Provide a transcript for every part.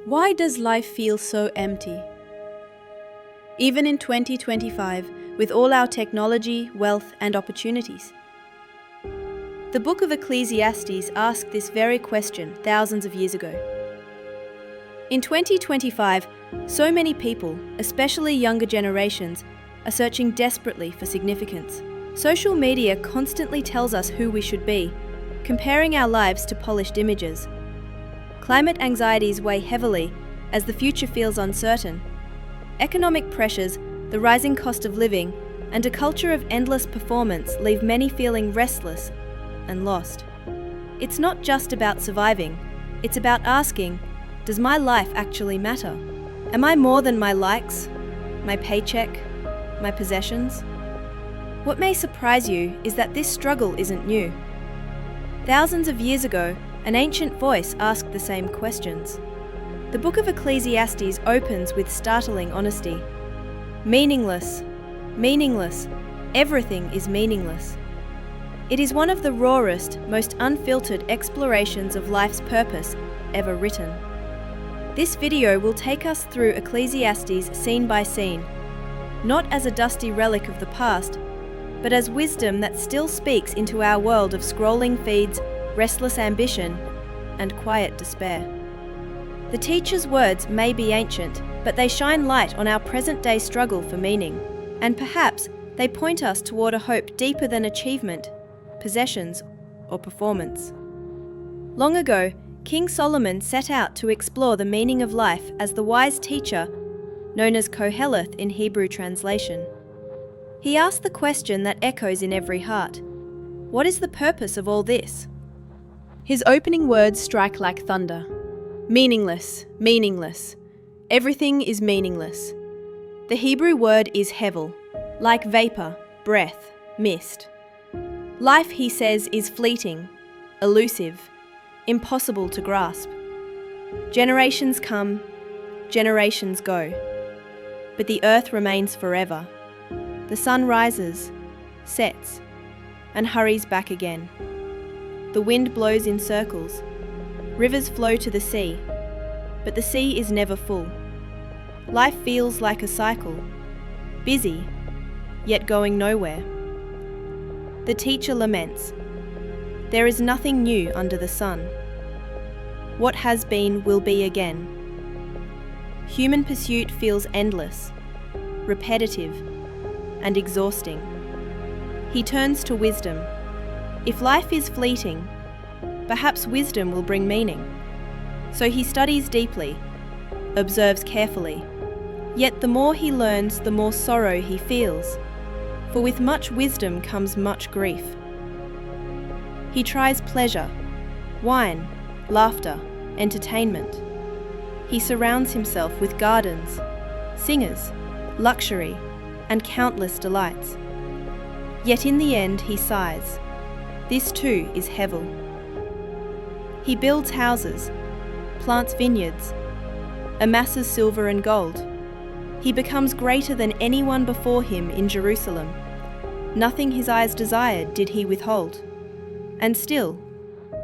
Why does life feel so empty? Even in 2025, with all our technology, wealth, and opportunities. The book of Ecclesiastes asked this very question thousands of years ago. In 2025, so many people, especially younger generations, are searching desperately for significance. Social media constantly tells us who we should be, comparing our lives to polished images. Climate anxieties weigh heavily as the future feels uncertain. Economic pressures, the rising cost of living, and a culture of endless performance leave many feeling restless and lost. It's not just about surviving, it's about asking, does my life actually matter? Am I more than my likes, my paycheck, my possessions? What may surprise you is that this struggle isn't new. Thousands of years ago, an ancient voice asked the same questions. The book of Ecclesiastes opens with startling honesty. Meaningless, meaningless, everything is meaningless. It is one of the rawest, most unfiltered explorations of life's purpose ever written. This video will take us through Ecclesiastes scene by scene, not as a dusty relic of the past, but as wisdom that still speaks into our world of scrolling feeds, restless ambition, and quiet despair. The teacher's words may be ancient, but they shine light on our present-day struggle for meaning, and perhaps they point us toward a hope deeper than achievement, possessions, or performance. Long ago, King Solomon set out to explore the meaning of life as the wise teacher, known as Koheleth in Hebrew translation. He asked the question that echoes in every heart: what is the purpose of all this? His opening words strike like thunder. Meaningless, meaningless. Everything is meaningless. The Hebrew word is hevel, like vapor, breath, mist. Life, he says, is fleeting, elusive, impossible to grasp. Generations come, generations go, but the earth remains forever. The sun rises, sets, and hurries back again. The wind blows in circles. Rivers flow to the sea, but the sea is never full. Life feels like a cycle, busy, yet going nowhere. The teacher laments. There is nothing new under the sun. What has been will be again. Human pursuit feels endless, repetitive, and exhausting. He turns to wisdom. If life is fleeting, perhaps wisdom will bring meaning. So he studies deeply, observes carefully. Yet the more he learns, the more sorrow he feels, for with much wisdom comes much grief. He tries pleasure, wine, laughter, entertainment. He surrounds himself with gardens, singers, luxury, and countless delights. Yet in the end he sighs. This too is hevel. He builds houses, plants vineyards, amasses silver and gold. He becomes greater than anyone before him in Jerusalem. Nothing his eyes desired did he withhold, and still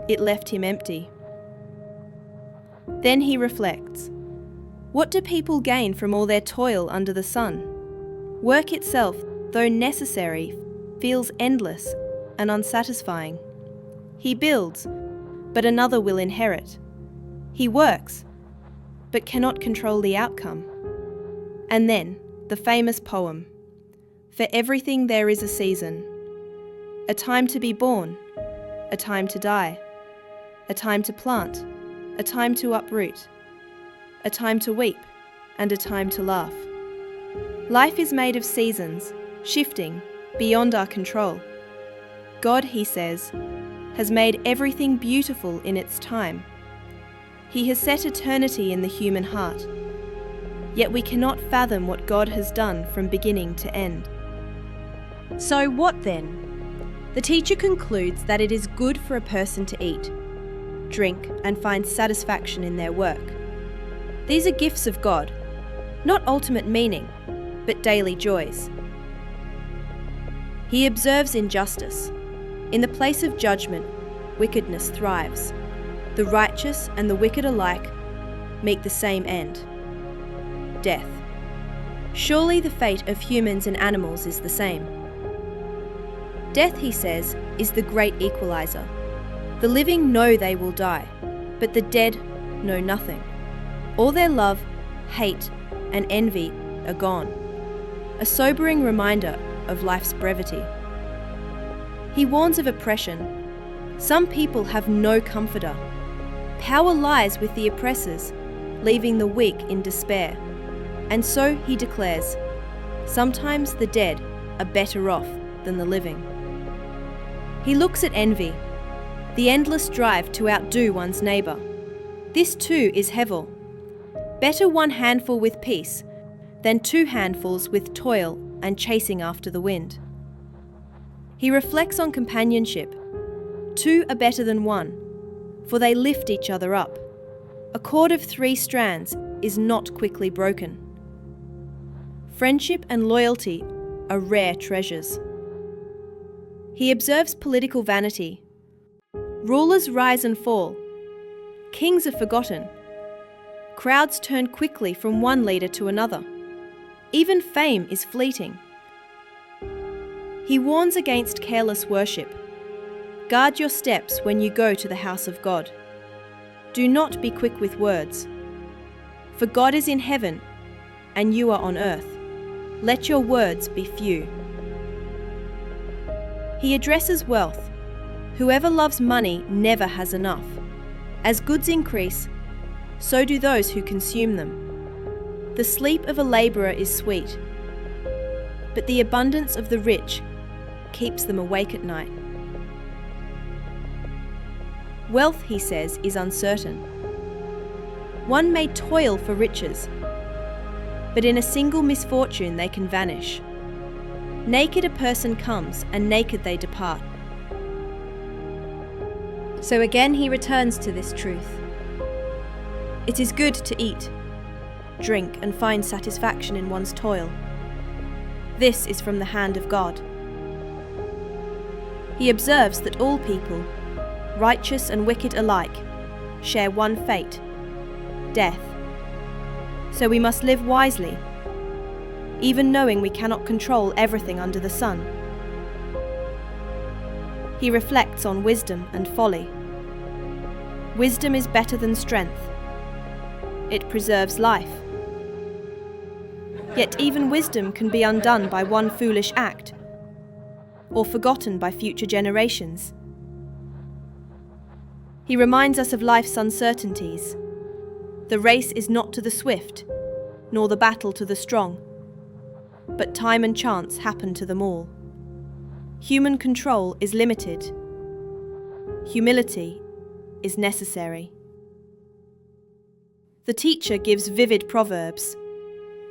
it left him empty. Then he reflects. What do people gain from all their toil under the sun? Work itself, though necessary, feels endless and unsatisfying. He builds, but another will inherit. He works, but cannot control the outcome. And then, the famous poem, "For everything there is a season, a time to be born, a time to die, a time to plant, a time to uproot, a time to weep, and a time to laugh." Life is made of seasons, shifting, beyond our control. God, he says, has made everything beautiful in its time. He has set eternity in the human heart. Yet we cannot fathom what God has done from beginning to end. So what then? The teacher concludes that it is good for a person to eat, drink, and find satisfaction in their work. These are gifts of God, not ultimate meaning, but daily joys. He observes injustice. In the place of judgment, wickedness thrives. The righteous and the wicked alike meet the same end: death. Surely the fate of humans and animals is the same. Death, he says, is the great equalizer. The living know they will die, but the dead know nothing. All their love, hate, and envy are gone. A sobering reminder of life's brevity. He warns of oppression. Some people have no comforter. Power lies with the oppressors, leaving the weak in despair. And so, he declares, sometimes the dead are better off than the living. He looks at envy, the endless drive to outdo one's neighbour. This too is hevel. Better one handful with peace than 2 handfuls with toil and chasing after the wind. He reflects on companionship. 2 are better than 1, for they lift each other up. A cord of 3 strands is not quickly broken. Friendship and loyalty are rare treasures. He observes political vanity. Rulers rise and fall. Kings are forgotten. Crowds turn quickly from one leader to another. Even fame is fleeting. He warns against careless worship. Guard your steps when you go to the house of God. Do not be quick with words. For God is in heaven, and you are on earth. Let your words be few. He addresses wealth. Whoever loves money never has enough. As goods increase, so do those who consume them. The sleep of a labourer is sweet, but the abundance of the rich keeps them awake at night. Wealth, he says, is uncertain. One may toil for riches, but in a single misfortune they can vanish. Naked a person comes, and naked they depart. So again he returns to this truth. It is good to eat, drink, and find satisfaction in one's toil. This is from the hand of God. He observes that all people, righteous and wicked alike, share one fate: death. So we must live wisely, even knowing we cannot control everything under the sun. He reflects on wisdom and folly. Wisdom is better than strength. It preserves life. Yet even wisdom can be undone by one foolish act, or forgotten by future generations. He reminds us of life's uncertainties. The race is not to the swift, nor the battle to the strong, but time and chance happen to them all. Human control is limited. Humility is necessary. The teacher gives vivid proverbs.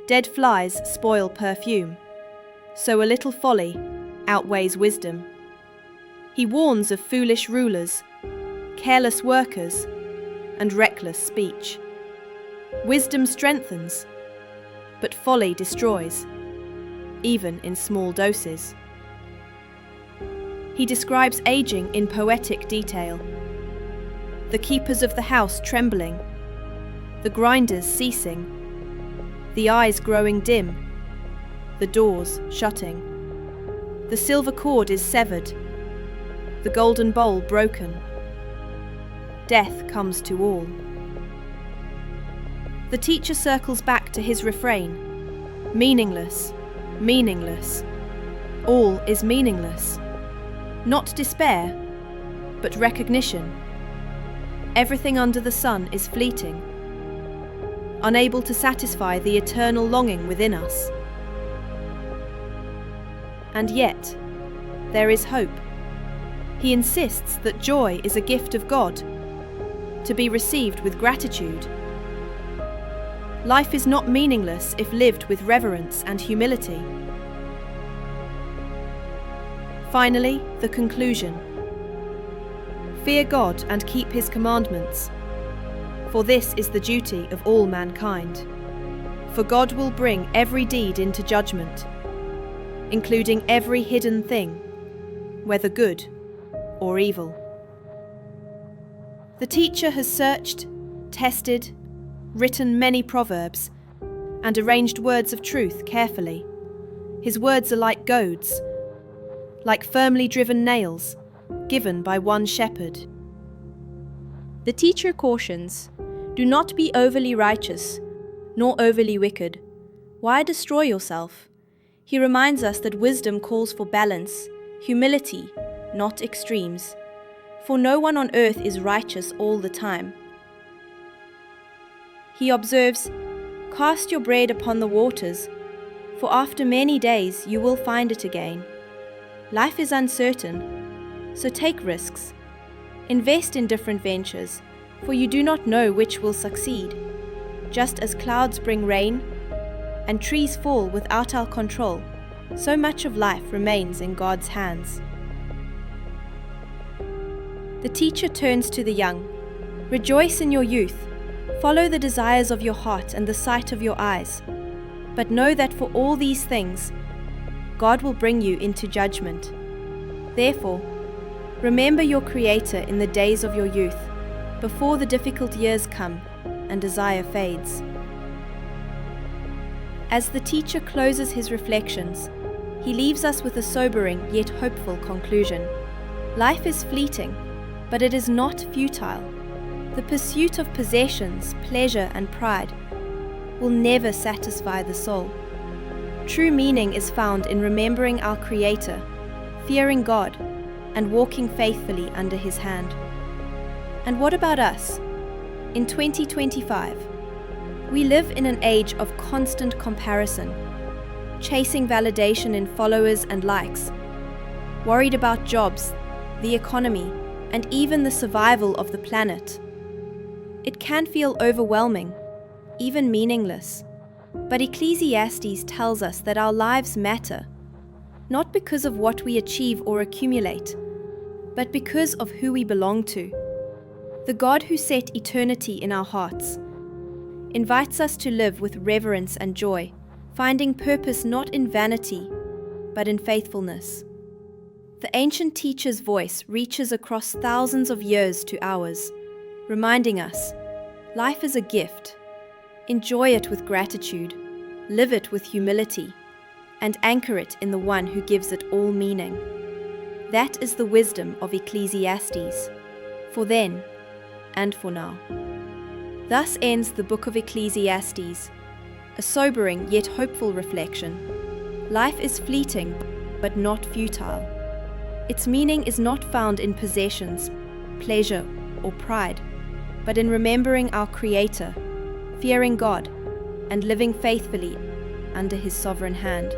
Dead flies spoil perfume, so a little folly outweighs wisdom. He warns of foolish rulers, careless workers, and reckless speech. Wisdom strengthens, but folly destroys, even in small doses. He describes aging in poetic detail. The keepers of the house trembling, the grinders ceasing, the eyes growing dim, the doors shutting. The silver cord is severed, the golden bowl broken. Death comes to all. The teacher circles back to his refrain: meaningless, meaningless. All is meaningless. Not despair, but recognition. Everything under the sun is fleeting, unable to satisfy the eternal longing within us. And yet, there is hope. He insists that joy is a gift of God, to be received with gratitude. Life is not meaningless if lived with reverence and humility. Finally, the conclusion. Fear God and keep His commandments, for this is the duty of all mankind. For God will bring every deed into judgment, including every hidden thing, whether good or evil. The teacher has searched, tested, written many proverbs, and arranged words of truth carefully. His words are like goads, like firmly driven nails, given by one shepherd. The teacher cautions, "Do not be overly righteous, nor overly wicked. Why destroy yourself?" He reminds us that wisdom calls for balance, humility, not extremes. For no one on earth is righteous all the time. He observes, "Cast your bread upon the waters, for after many days you will find it again." Life is uncertain, so take risks. Invest in different ventures, for you do not know which will succeed. Just as clouds bring rain, and trees fall without our control, so much of life remains in God's hands. The teacher turns to the young. "Rejoice in your youth. Follow the desires of your heart and the sight of your eyes. But know that for all these things, God will bring you into judgment. Therefore, remember your Creator in the days of your youth, before the difficult years come and desire fades." As the teacher closes his reflections, he leaves us with a sobering yet hopeful conclusion. Life is fleeting, but it is not futile. The pursuit of possessions, pleasure, and pride will never satisfy the soul. True meaning is found in remembering our Creator, fearing God, and walking faithfully under His hand. And what about us? In 2025, we live in an age of constant comparison, chasing validation in followers and likes, worried about jobs, the economy, and even the survival of the planet. It can feel overwhelming, even meaningless. But Ecclesiastes tells us that our lives matter, not because of what we achieve or accumulate, but because of who we belong to. The God who set eternity in our hearts invites us to live with reverence and joy, finding purpose not in vanity, but in faithfulness. The ancient teacher's voice reaches across thousands of years to ours, reminding us, life is a gift. Enjoy it with gratitude, live it with humility, and anchor it in the one who gives it all meaning. That is the wisdom of Ecclesiastes, for then and for now. Thus ends the book of Ecclesiastes, a sobering yet hopeful reflection. Life is fleeting, but not futile. Its meaning is not found in possessions, pleasure, or pride, but in remembering our Creator, fearing God, and living faithfully under His sovereign hand.